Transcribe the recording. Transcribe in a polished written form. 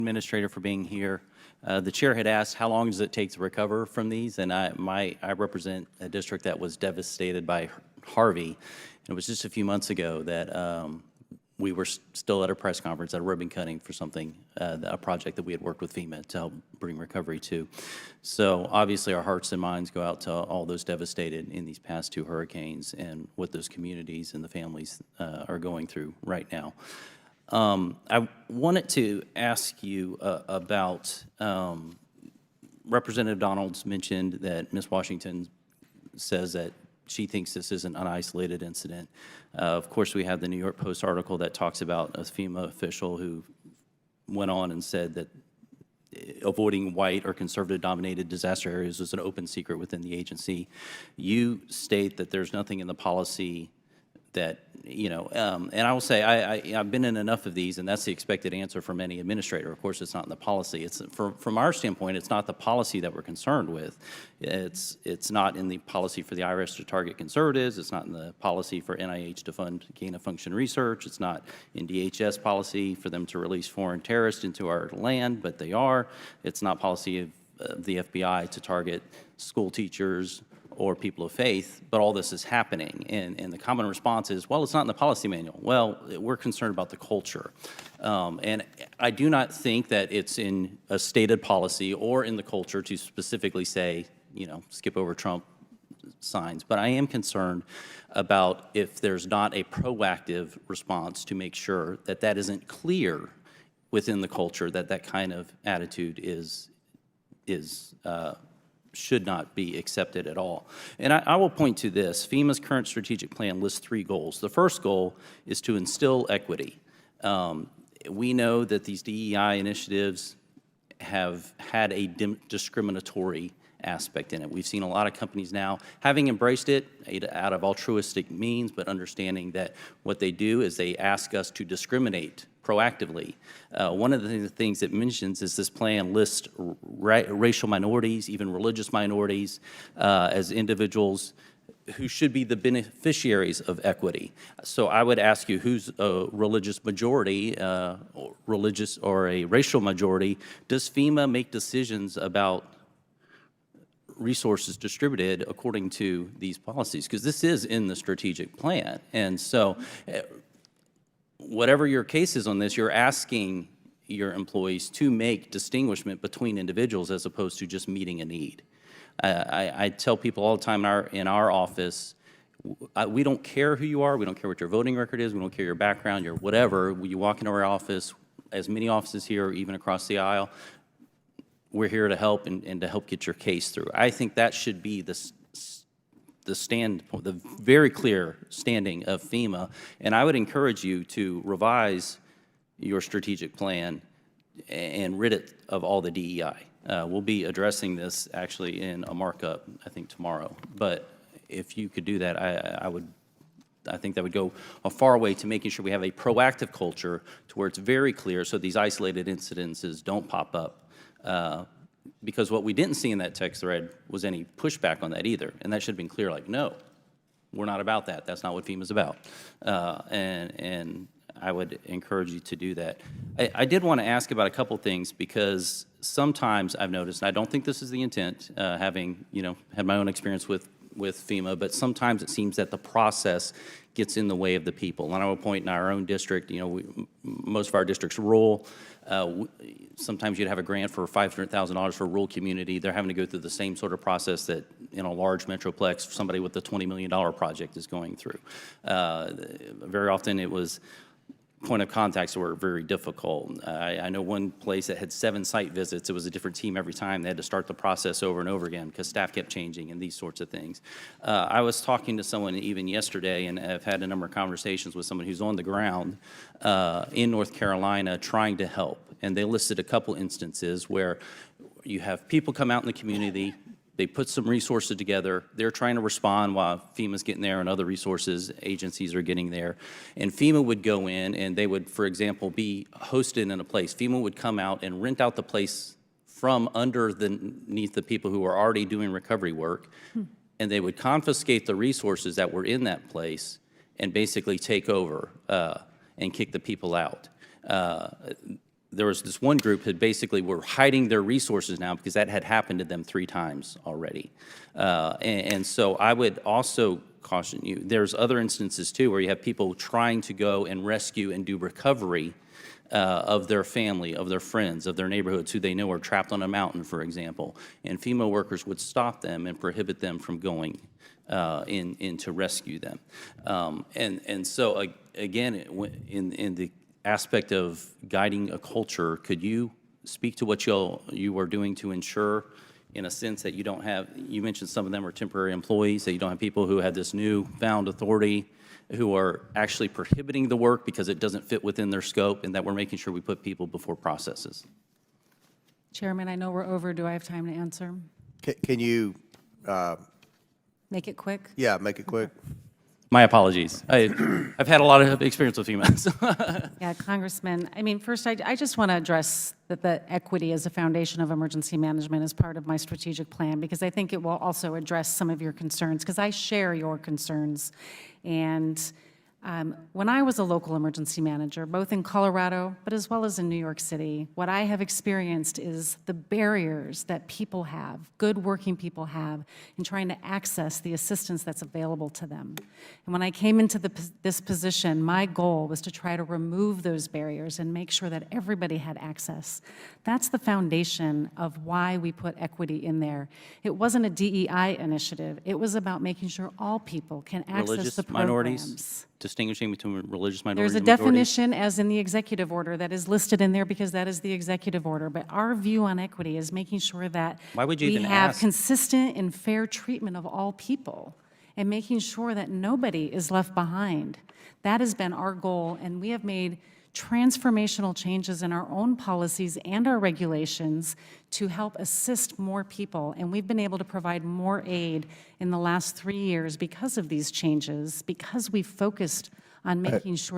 Administrator for being here. The chair had asked, how long does it take to recover from these? And I represent a district that was devastated by Harvey. And it was just a few months ago that we were still at a press conference at a ribbon cutting for something, a project that we had worked with FEMA to help bring recovery to. So obviously our hearts and minds go out to all those devastated in these past two hurricanes and what those communities and the families are going through right now. I wanted to ask you about, Representative Donalds mentioned that Ms. Washington says that she thinks this isn't an isolated incident. Of course, we have the New York Post article that talks about a FEMA official who went on and said that avoiding white or conservative-dominated disaster areas was an open secret within the agency. You state that there's nothing in the policy that, you know, and I will say I've been in enough of these, and that's the expected answer from any administrator. Of course, it's not in the policy. It's from our standpoint, it's not the policy that we're concerned with. It's not in the policy for the IRS to target conservatives. It's not in the policy for NIH to fund gain-of-function research. It's not in DHS policy for them to release foreign terrorists into our land, but they are. It's not policy of the FBI to target school teachers or people of faith, but all this is happening. And the common response is, well, it's not in the policy manual. Well, we're concerned about the culture. And I do not think that it's in a stated policy or in the culture to specifically say, you know, skip over Trump signs. But I am concerned about if there's not a proactive response to make sure that that isn't clear within the culture, that that kind of attitude should not be accepted at all. And I will point to this. FEMA's current strategic plan lists 3 goals. The first goal is to instill equity. We know that these DEI initiatives have had a discriminatory aspect in it. We've seen a lot of companies now having embraced it out of altruistic means, but understanding that what they do is they ask us to discriminate proactively. One of the things it mentions is this plan lists racial minorities, even religious minorities, as individuals who should be the beneficiaries of equity. So I would ask you, who's a religious majority, or a racial majority? Does FEMA make decisions about resources distributed according to these policies? Because this is in the strategic plan. And so whatever your case is on this, you're asking your employees to make distinguishment between individuals as opposed to just meeting a need. I tell people all the time in our office, we don't care who you are, we don't care what your voting record is, we don't care your background, your whatever. When you walk into our office, as many offices here, or even across the aisle, we're here to help and to help get your case through. I think that should be the very clear standing of FEMA, and I would encourage you to revise your strategic plan and rid it of all the DEI. We'll be addressing this actually in a markup, I think, tomorrow. But if you could do that, I think that would go a far way to making sure we have a proactive culture to where it's very clear so these isolated incidences don't pop up. Because what we didn't see in that text thread was any pushback on that either. And that should have been clear, like, no, we're not about that. That's not what FEMA's about. And I would encourage you to do that. I did want to ask about a couple things, because sometimes I've noticed, and I don't think this is the intent, having, you know, had my own experience with FEMA, but sometimes it seems that the process gets in the way of the people. And I will point in our own district, you know, most of our district's rural. Sometimes you'd have a grant for $500,000 for a rural community. They're having to go through the same sort of process that in a large metroplex somebody with a $20 million project is going through. Very often it was point of contacts were very difficult. I know one place that had 7 site visits. It was a different team every time. They had to start the process over and over again because staff kept changing and these sorts of things. I was talking to someone even yesterday, and I've had a number of conversations with someone who's on the ground in North Carolina trying to help. And they listed a couple instances where you have people come out in the community, they put some resources together. They're trying to respond while FEMA's getting there and other resources, agencies are getting there. And FEMA would go in and they would, for example, be hosted in a place. FEMA would come out and rent out the place from underneath the people who are already doing recovery work. And they would confiscate the resources that were in that place and basically take over and kick the people out. there was this one group that basically were hiding their resources now because that had happened to them 3 times already. And so I would also caution you, there's other instances too where you have people trying to go and rescue and do recovery of their family, of their friends, of their neighborhoods who they know are trapped on a mountain, for example. And FEMA workers would stop them and prohibit them from going in to rescue them. And so again, in the aspect of guiding a culture, could you speak to what you are doing to ensure, in a sense, that you don't have, you mentioned some of them are temporary employees, that you don't have people who have this newfound authority who are actually prohibiting the work because it doesn't fit within their scope, and that we're making sure we put people before processes? Chairman, I know we're over. Do I have time to answer? Can you, Make it quick? yeah, make it quick? My apologies. I've had a lot of experience with FEMA. So. Yeah, Congressman, I mean, first, I just want to address that the equity as a foundation of emergency management is part of my strategic plan, because I think it will also address some of your concerns, because I share your concerns. And when I was a local emergency manager, both in Colorado, but as well as in New York City, what I have experienced is the barriers that people have, good working people have, in trying to access the assistance that's available to them. And when I came into this position, my goal was to try to remove those barriers and make sure that everybody had access. That's the foundation of why we put equity in there. It wasn't a DEI initiative. It was about making sure all people can access Religious the programs. minorities, distinguishing between religious minorities There's a and majorities? definition as in the executive order that is listed in there because that is the executive order. But our view on equity is making sure that Why would you we even have ask? consistent and fair treatment of all people and making sure that nobody is left behind. That has been our goal, and we have made transformational changes in our own policies and our regulations to help assist more people. And we've been able to provide more aid in the last 3 years because of these changes, because we focused on making sure